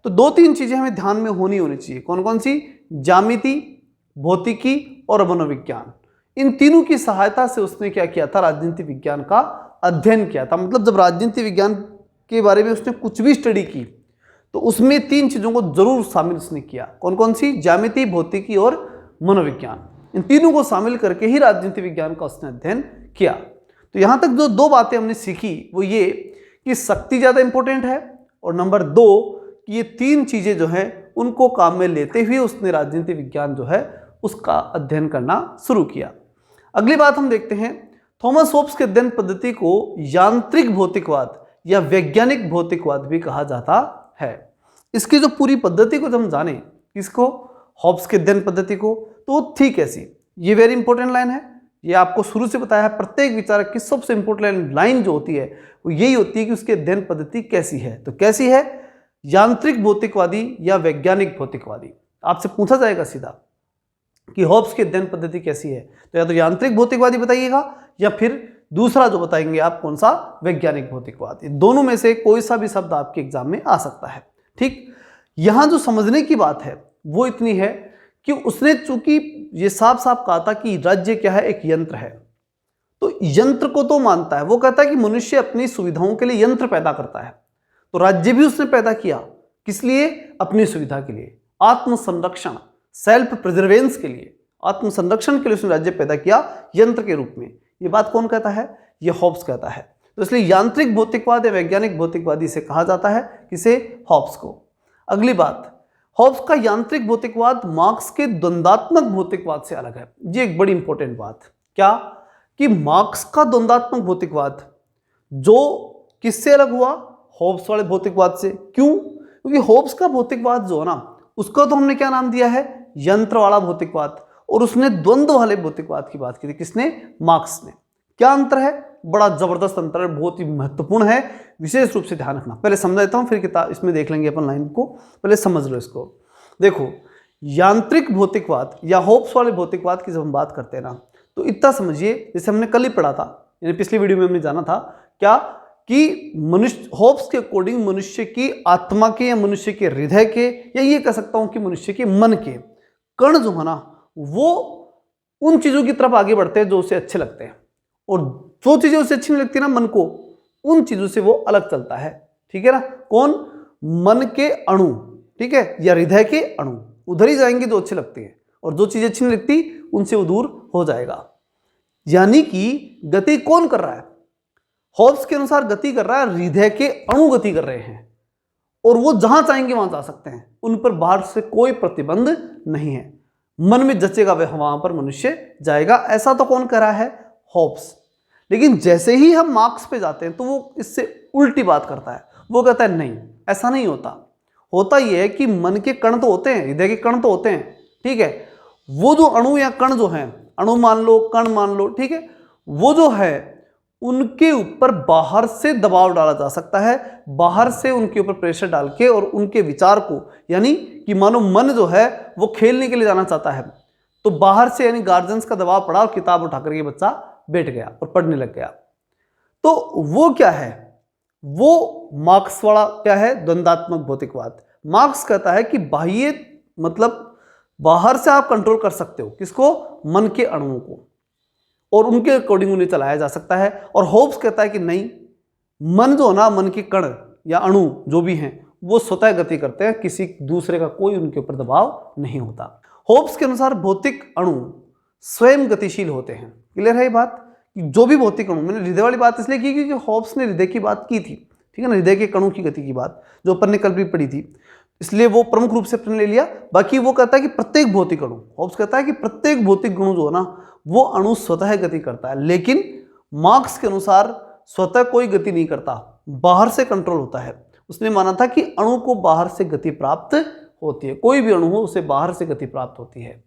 तो दो तीन चीजें हमें ध्यान में होनी चाहिए। कौन कौन सी? ज्यामिति, भौतिकी और मनोविज्ञान। इन तीनों की सहायता से उसने क्या किया था? राजनीति विज्ञान का अध्ययन किया था। मतलब जब राजनीति विज्ञान के बारे में उसने कुछ भी स्टडी की तो उसमें तीन चीजों को जरूर शामिल उसने किया। कौन कौन सी? ज्यामिति, भौतिकी और मनोविज्ञान। इन तीनों को शामिल करके ही राजनीति विज्ञान का उसने अध्ययन किया। तो यहां तक जो दो बातें हमने सीखी वो ये कि शक्ति ज्यादा इंपॉर्टेंट है, और नंबर दो कि ये तीन चीजें जो है उनको काम में लेते हुए उसने राजनीति विज्ञान जो है उसका अध्ययन करना शुरू किया। अगली बात हम देखते हैं, थॉमस होब्स के अध्ययन पद्धति को यांत्रिक भौतिकवाद या वैज्ञानिक भौतिकवाद भी कहा जाता है। इसकी जो पूरी पद्धति को जब हम जाने, किसको? हॉब्स के अध्ययन पद्धति को, तो वो थी कैसी? ये वेरी इंपॉर्टेंट लाइन है। ये आपको शुरू से बताया है, प्रत्येक विचारक की सबसे इंपॉर्टेंट लाइन जो होती है वो यही होती है कि उसकी अध्ययन पद्धति कैसी है। तो कैसी है? यांत्रिक भौतिकवादी या वैज्ञानिक भौतिकवादी। आपसे पूछा जाएगा सीधा कि हॉब्स की अध्ययन पद्धति कैसी है, तो या तो यांत्रिक भौतिकवादी बताइएगा या फिर दूसरा जो बताएंगे आप कौन सा? वैज्ञानिक भौतिकवादी। दोनों में से कोई सा भी शब्द आपके एग्जाम में आ सकता है। ठीक, यहां जो समझने की बात है वो इतनी है कि उसने चूंकि ये साफ साफ कहा था कि राज्य क्या है? एक यंत्र है। तो यंत्र को तो मानता है, वो कहता है कि मनुष्य अपनी सुविधाओं के लिए यंत्र पैदा करता है। तो राज्य भी उसने पैदा किया, किस लिए? अपनी सुविधा के लिए, आत्म संरक्षण, सेल्फ प्रिजर्वेंस के लिए, आत्म संरक्षण के लिए उसने राज्य पैदा किया यंत्र के रूप में। ये बात कौन कहता है? ये हॉब्स कहता है। तो इसलिए यांत्रिक भौतिकवाद या वैज्ञानिक भौतिकवादी से कहा जाता है, किसे? हॉब्स को। अगली बात, हॉब्स का यांत्रिक भौतिकवाद मार्क्स के द्वंद्वात्मक भौतिकवाद से अलग है। ये एक बड़ी इंपॉर्टेंट बात। क्या? कि मार्क्स का द्वंद्वात्मक भौतिकवाद जो किससे अलग हुआ? हॉब्स वाले भौतिकवाद से। क्यों? क्योंकि हॉब्स का भौतिकवाद जो है ना, उसका तो हमने क्या नाम दिया है? यंत्र वाला भौतिकवाद। और उसने द्वंद्व वाले भौतिकवाद की बात की थी, किसने? मार्क्स ने। क्या अंतर है? बड़ा जबरदस्त अंतर है, बहुत ही महत्वपूर्ण है, विशेष रूप से ध्यान रखना। पहले समझ देता हूं, फिर किताब इसमें देख लेंगे अपन लाइन को। पहले समझ लो इसको। देखो, यांत्रिक भौतिकवाद या हॉब्स वाले भौतिकवाद की जब हम बात करते हैं ना, तो इतना समझिए, जैसे हमने कल ही पढ़ा था, यानी पिछली वीडियो में हमने जाना था क्या कि मनुष्य, हॉब्स के अकॉर्डिंग मनुष्य की आत्मा के या मनुष्य के हृदय के, या ये कह सकता हूं कि मनुष्य के मन के कण जो है ना, वो उन चीजों की तरफ आगे बढ़ते हैं जो उसे अच्छे लगते हैं, और जो चीजें उसे अच्छी नहीं लगती ना मन को, उन चीजों से वो अलग चलता है। ठीक है ना? कौन? मन के अणु, ठीक है, या हृदय के अणु उधर ही जाएंगे जो अच्छे लगते हैं, और जो चीजें अच्छी नहीं लगती उनसे वो दूर हो जाएगा। यानी कि गति कौन कर रहा है? हॉब्स के अनुसार गति कर रहा है हृदय के अणु, गति कर रहे हैं, और वो जहां चाहेंगे वहां जा सकते हैं, उन पर बाहर से कोई प्रतिबंध नहीं है। मन में जचेगा वहां पर मनुष्य जाएगा। ऐसा तो कौन कर रहा है? हॉब्स। लेकिन जैसे ही हम मार्क्स पे जाते हैं तो वो इससे उल्टी बात करता है। वो कहता है नहीं, ऐसा नहीं होता। होता यह है कि मन के कण तो होते हैं, हृदय के कण तो होते हैं, ठीक है, वो जो अणु या कण जो हैं, अणु मान लो, कण मान लो, ठीक है, वो जो है उनके ऊपर बाहर से दबाव डाला जा सकता है, बाहर से उनके ऊपर प्रेशर डाल के, और उनके विचार को, यानी कि मानो मन जो है वो खेलने के लिए जाना चाहता है, तो बाहर से यानी गार्जियंस का दबाव पड़ा और किताब उठा करके बच्चा बैठ गया और पढ़ने लग गया। तो वो क्या है? वो मार्क्स वाला क्या है? द्वंद्वात्मक भौतिकवाद। मार्क्स कहता है कि बाह्य, मतलब बाहर से आप कंट्रोल कर सकते हो, किसको? मन के अणुओं को, और उनके अकॉर्डिंग उन्हें चलाया जा सकता है। और होब्स कहता है कि नहीं, मन जो ना, मन के कण या अणु जो भी हैं वो स्वतः गति करते हैं, किसी दूसरे का कोई उनके ऊपर दबाव नहीं होता। होब्स के अनुसार भौतिक अणु स्वयं गतिशील होते हैं। क्लियर है ये बात? कि जो भी भौतिक अणु, मैंने हृदय वाली बात इसलिए की क्योंकि होब्स ने हृदय की बात की थी, ठीक है ना, हृदय के कणों की गति की बात जो अपन ने कल भी पढ़ी थी, इसलिए वो प्रमुख रूप से अपने ले लिया। बाकी वो कहता है कि प्रत्येक भौतिक अणु, होब्स कहता है कि प्रत्येक भौतिक अणु जो है ना, वो अणु स्वतः गति करता है। लेकिन मार्क्स के अनुसार स्वतः कोई गति नहीं करता, बाहर से कंट्रोल होता है। उसने माना था कि अणु को बाहर से गति प्राप्त होती है, कोई भी अणु हो उसे बाहर से गति प्राप्त होती है।